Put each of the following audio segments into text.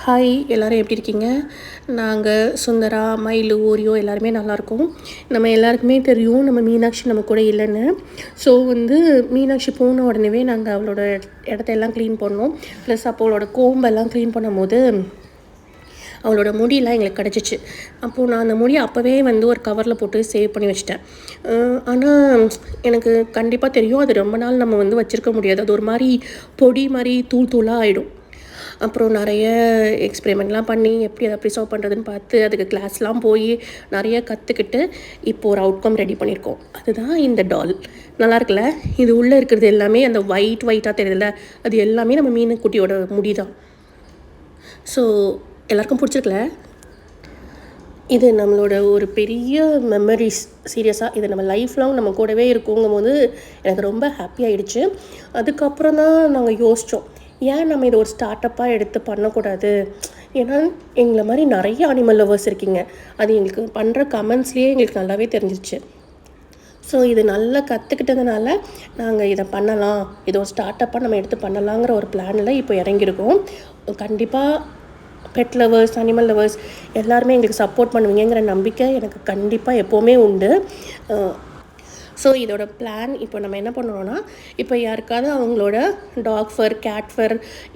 Hi எல்லோரும் எப்படி இருக்கீங்க? நாங்கள் சுந்தரா, மயிலு, ஓரியோ எல்லாருமே நல்லாயிருக்கோம். நம்ம எல்லாருக்குமே தெரியும் நம்ம மீனாட்சி நம்ம கூட இல்லைன்னு. ஸோ மீனாட்சி போன உடனே நாங்கள் அவளோட இடத்தையெல்லாம் க்ளீன் பண்ணோம். ப்ளஸ் அப்போ அவளோட கோம்பெல்லாம் க்ளீன் பண்ணும்போது அவளோட முடியெல்லாம் எங்களுக்கு கிடச்சிச்சு. அப்போது நான் அந்த முடியை அப்போவே ஒரு கவரில் போட்டு சேவ் பண்ணி வச்சிட்டேன். ஆனால் எனக்கு கண்டிப்பாக தெரியும் அது ரொம்ப நாள் நம்ம வச்சுருக்க முடியாது. அது ஒரு மாதிரி பொடி மாதிரி தூள் தூளாக ஆகிடும். அப்புறம் நிறைய எக்ஸ்பெரிமெண்ட்லாம் பண்ணி எப்படி அதை ப்ரிசர்வ் பண்ணுறதுன்னு பார்த்து அதுக்கு கிளாஸ்லாம் போய் நிறைய கற்றுக்கிட்டு இப்போது ஒரு அவுட்கம் ரெடி பண்ணியிருக்கோம். அதுதான் இந்த டால். நல்லா இருக்குல்ல? இது உள்ளே இருக்கிறது எல்லாமே அந்த ஒயிட்டாக தெரியுதுல்ல, அது எல்லாமே நம்ம மீனுக்குட்டியோட முடி தான். ஸோ எல்லாருக்கும் பிடிச்சிருக்கல? இது நம்மளோட ஒரு பெரிய மெமரிஸ். சீரியஸாக இது நம்ம லைஃப் லாங் நம்ம கூடவே இருக்குங்கும்போது எனக்கு ரொம்ப ஹாப்பி ஆகிடுச்சு. அதுக்கப்புறம் தான் நாங்கள் யோசித்தோம், ஏன் நம்ம இதை ஒரு ஸ்டார்ட் அப்பாக எடுத்து பண்ணக்கூடாது? ஏன்னா எங்களை மாதிரி நிறைய அனிமல் லவர்ஸ் இருக்கீங்க. அது எங்களுக்கு பண்ணுற கமெண்ட்ஸ்லேயே எங்களுக்கு நல்லாவே தெரிஞ்சிருச்சு. ஸோ இது நல்லா கற்றுக்கிட்டதுனால நாங்கள் இதை பண்ணலாம், இதை ஒரு ஸ்டார்ட் அப்பாக நம்ம எடுத்து பண்ணலாங்கிற ஒரு பிளானில் இப்போ இறங்கியிருக்கோம். கண்டிப்பாக பெட் லவர்ஸ், அனிமல் லவர்ஸ் எல்லாருமே எங்களுக்கு சப்போர்ட் பண்ணுவீங்கிற நம்பிக்கை எனக்கு கண்டிப்பாக எப்போவுமே உண்டு. ஸோ இதோட பிளான் இப்போ நம்ம என்ன பண்ணுறோன்னா, இப்போ யாருக்காவது அவங்களோட டாக் ஃபர், கேட் ஃபர்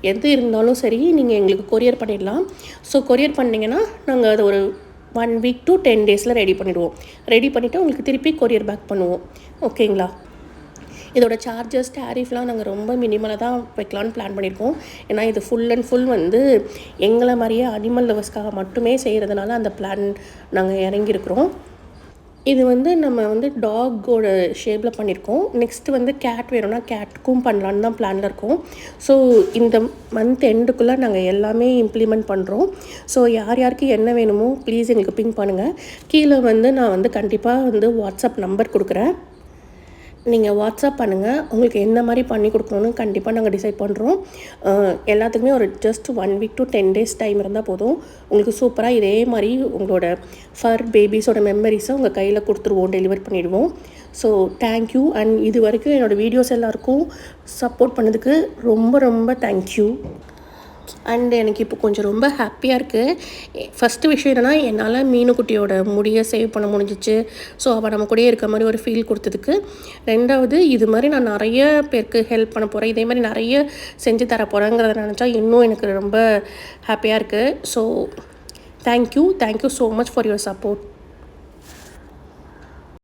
எது இருந்தாலும் சரி நீங்கள் எங்களுக்கு கொரியர் பண்ணிடலாம். ஸோ கொரியர் பண்ணிங்கன்னா நாங்கள் அதை ஒரு 1 week to 10 days ரெடி பண்ணிவிடுவோம். ரெடி பண்ணிவிட்டு உங்களுக்கு திருப்பி கொரியர் பேக் பண்ணுவோம். ஓகேங்களா? இதோட சார்ஜஸ், டேரிஃப்லாம் நாங்கள் ரொம்ப மினிமலாக தான் வைக்கலான்னு பிளான் பண்ணியிருக்கோம். ஏன்னா இது ஃபுல் அண்ட் ஃபுல் எங்களை மாதிரியே அனிமல் லவர்ஸ்க்காக மட்டுமே செய்கிறதுனால அந்த பிளான் நாங்கள் இறங்கியிருக்கிறோம். இது நம்ம டாகோட ஷேப்பில் பண்ணியிருக்கோம். நெக்ஸ்ட்டு கேட் வேணும்னா கேட்டுக்கும் பண்ணலான்னு தான் பிளானில் இருக்கோம். ஸோ இந்த மந்த் எண்டுக்குள்ளே நாங்கள் எல்லாமே இம்ப்ளிமெண்ட் பண்ணுறோம். ஸோ யார் யாருக்கு என்ன வேணுமோ ப்ளீஸ் எங்களுக்கு பிங் பண்ணுங்கள். கீழே நான் கண்டிப்பாக வாட்ஸ்அப் நம்பர் கொடுக்குறேன். நீங்கள் வாட்ஸ்அப் பண்ணுங்கள். உங்களுக்கு என்ன மாதிரி பண்ணி கொடுக்கணுன்னு கண்டிப்பாக நாங்கள் டிசைட் பண்ணுறோம். எல்லாத்துக்குமே ஒரு just 1 week to 10 days time இருந்தால் போதும். உங்களுக்கு சூப்பராக இதே மாதிரி உங்களோட ஃபர் பேபிஸோட மெமரிஸை உங்கள் கையில் கொடுத்துருவோம், டெலிவர் பண்ணிவிடுவோம். So thank you. அண்ட் இது வரைக்கும் என்னோடய வீடியோஸ் எல்லாருக்கும் சப்போர்ட் பண்ணதுக்கு ரொம்ப ரொம்ப தேங்க்யூ. அண்ட் எனக்கு இப்போ கொஞ்சம் ரொம்ப ஹாப்பியாக இருக்குது. ஃபஸ்ட்டு விஷயம் என்னென்னா, என்னால் மீனுக்குட்டியோட முடியை சேவ் பண்ண முடிஞ்சிச்சு. ஸோ அவள் நம்ம கூடயே இருக்க மாதிரி ஒரு ஃபீல் கொடுத்ததுக்கு. ரெண்டாவது, இது மாதிரி நான் நிறைய பேருக்கு ஹெல்ப் பண்ண போகிறேன், இதே மாதிரி நிறைய செஞ்சு தர போகிறேங்கிறத நினச்சா இன்னும் எனக்கு ரொம்ப ஹாப்பியாக இருக்குது. So thank you so much for your support.